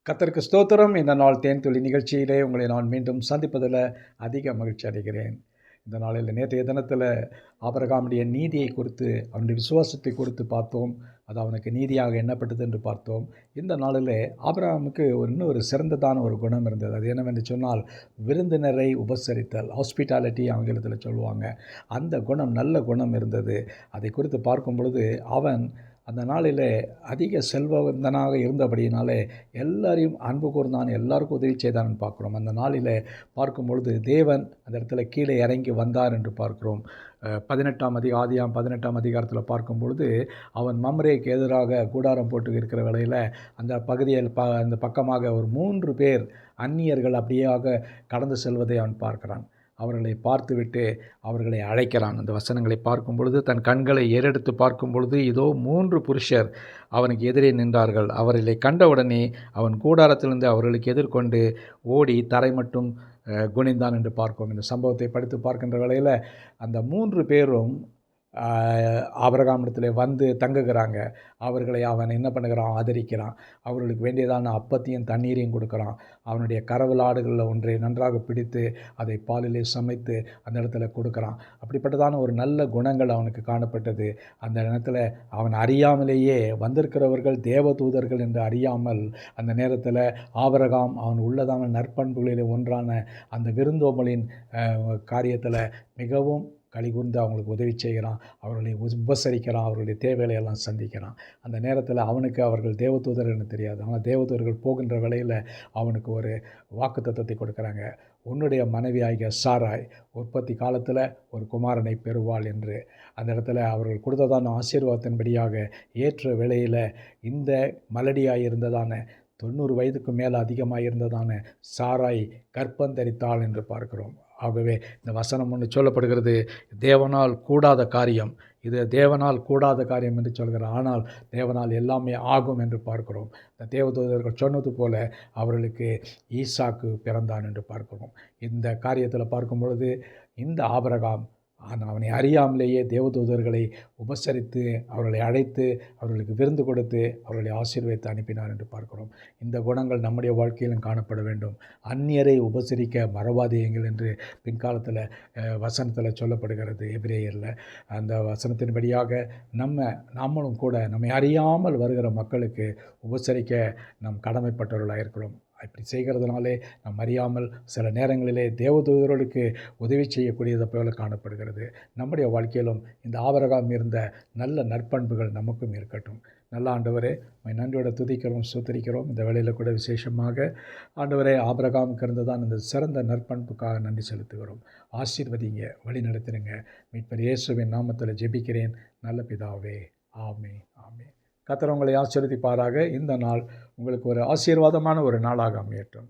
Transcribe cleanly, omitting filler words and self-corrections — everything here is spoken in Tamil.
கர்த்தருக்கு ஸ்தோத்திரம். இந்த நாள் தேன்துளி நிகழ்ச்சியிலே உங்களை நான் மீண்டும் சந்திப்பதில் அதிக மகிழ்ச்சி அடைகிறேன். இந்த நாளில் நேற்றைய தினத்தில் ஆபிரகாமுடைய நீதியை குறித்து, அவனுடைய விசுவாசத்தை குறித்து பார்த்தோம். அது அவனுக்கு நீதியாக எண்ணப்பட்டது என்று பார்த்தோம். இந்த நாளிலே ஆபிரகாமுக்கு இன்னொரு சிறந்ததான ஒரு குணம் இருந்தது. அது என்னவென்று சொன்னால், விருந்தினரை உபசரித்தல், ஹாஸ்பிட்டாலிட்டி ஆங்கிலத்தில் சொல்லுவாங்க. அந்த குணம், நல்ல குணம் இருந்தது. அதை குறித்து பார்க்கும் பொழுது அவன் அந்த நாளிலே அதிக செல்வந்தனாக இருந்தபடியினாலே எல்லாரையும் அன்பு கூர்ந்தான், எல்லாருக்கும் உதவி செய்தான்னு பார்க்குறோம். அந்த நாளிலே பார்க்கும் பொழுது தேவன் அந்த இடத்துல கீழே இறங்கி வந்தார் என்று பார்க்கிறோம். 18ஆம் அதிகாரத்தில் பார்க்கும் பொழுது அவன் மம்ரேக்கு எதிராக கூடாரம் போட்டு இருக்கிற வேளையில் அந்த பகுதியில் அந்த பக்கமாக ஒரு 3 பேர் அந்நியர்கள் அப்படியாக கடந்து செல்வதை அவன் பார்க்கிறான். அவர்களை பார்த்துவிட்டு அவர்களை அழைக்கிறான். அந்த வசனங்களை பார்க்கும் பொழுது தன் கண்களை ஏறெடுத்து பார்க்கும் பொழுது இதோ 3 புருஷர் அவனுக்கு எதிரே நின்றார்கள். அவர்களை கண்டவுடனே அவன் கூடாரத்திலிருந்து அவர்களுக்கு எதிர்கொண்டு ஓடி தரை மட்டும் குனிந்தான் என்று பார்க்கும். இந்த சம்பவத்தை படித்து பார்க்கின்ற வேளையில் அந்த 3 பேரும் ஆபிரகாமிடத்தில் வந்து தங்குகிறாங்க. அவர்களை அவன் என்ன பண்ணுகிறான்? ஆதரிக்கிறான். அவர்களுக்கு வேண்டியதான அப்பத்தையும் தண்ணீரையும் கொடுக்குறான். அவனுடைய கறவல் ஆடுகளில் ஒன்றை நன்றாக பிடித்து அதை பாலிலே சமைத்து அந்த இடத்துல கொடுக்குறான். அப்படிப்பட்டதான ஒரு நல்ல குணங்கள் அவனுக்கு காணப்பட்டது. அந்த இடத்துல அவன் அறியாமலேயே வந்திருக்கிறவர்கள் தேவதூதர்கள் என்று அறியாமல் அந்த நேரத்தில் ஆபிரகாம் அவன் உள்ளதான நற்பண்புகளில் ஒன்றான அந்த விருந்தோம்பலின் காரியத்தில் மிகவும் கலிகூர்ந்து அவங்களுக்கு உதவி செய்கிறான். அவர்களை உபசரிக்கிறான். அவர்களுடைய தேவைகளை எல்லாம் சந்திக்கிறான். அந்த நேரத்தில் அவனுக்கு அவர்கள் தேவதூதர்னு தெரியாது. ஆனால் தேவதூதர்கள் போகின்ற வேளையில் அவனுக்கு ஒரு வாக்குத்தத்தத்தை கொடுக்குறாங்க. உன்னுடைய மனைவி ஆகிய சாராய் உற்பத்தி காலத்தில் ஒரு குமாரனை பெறுவாள் என்று. அந்த இடத்துல அவர்கள் கொடுத்ததான ஆசீர்வாதத்தின்படியாக ஏற்ற வேளையில் இந்த மலடியாக இருந்ததான 90 வயதுக்கு மேலே அதிகமாக இருந்ததான சாராய் கர்ப்பந்தரித்தாள் என்று பார்க்கிறோம். ஆகவே இந்த வசனம் ஒன்று சொல்லப்படுகிறது, தேவனால் கூடாத காரியம், இது தேவனால் கூடாத காரியம் என்று சொல்கிறார். ஆனால் தேவனால் எல்லாமே ஆகும் என்று பார்க்கிறோம். இந்த தேவதூதர்கள் சொன்னது போல அவர்களுக்கு ஈசாக்கு பிறந்தான் என்று பார்க்கிறோம். இந்த காரியத்தில் பார்க்கும் பொழுது இந்த ஆபிரகாம் அவனை அறியாமலேயே தேவதூதர்களை உபசரித்து அவர்களை அழைத்து அவர்களுக்கு விருந்து கொடுத்து அவர்களை ஆசீர்வதித்து அனுப்பினார் என்று பார்க்கிறோம். இந்த குணங்கள் நம்முடைய வாழ்க்கையிலும் காணப்பட வேண்டும். அந்நியரை உபசரிக்க மறவாதீங்கள் என்று பின்காலத்தில் வசனத்தில் சொல்லப்படுகிறது. எபிரேயரில் அந்த வசனத்தின்படியாக நம்மளும் கூட நம்மை அறியாமல் வருகிற மக்களுக்கு உபசரிக்க நாம் கடமைப்பட்டவர்களாக இருக்கிறோம். இப்படி செய்கிறதுனாலே நாம் அறியாமல் சில நேரங்களிலே தேவதூதர்களுக்கு உதவி செய்யக்கூடியதை போல காணப்படுகிறது. நம்முடைய வாழ்க்கையிலும் இந்த ஆபிரகாம் இருந்த நல்ல நற்பண்புகள் நமக்கும் இருக்கட்டும். நல்ல ஆண்டவரே, நன்றியோட துதிக்கிறோம், சுத்தரிக்கிறோம். இந்த வேளையில் கூட விசேஷமாக ஆண்டவரே, ஆபிரகாமுக்கு இருந்ததான் இந்த சிறந்த நற்பண்புக்காக நன்றி செலுத்துகிறோம். ஆசீர்வதிங்க, வழி நடத்துருங்க. மீட்பர் இயேசுவின் நாமத்தில் ஜெபிக்கிறேன் நல்ல பிதாவே. ஆமென், ஆமென். கர்த்தர் உங்களை ஆசீர்வதிப்பாராக. இந்த நாள் உங்களுக்கு ஒரு ஆசீர்வாதமான ஒரு நாளாக அமையட்டும்.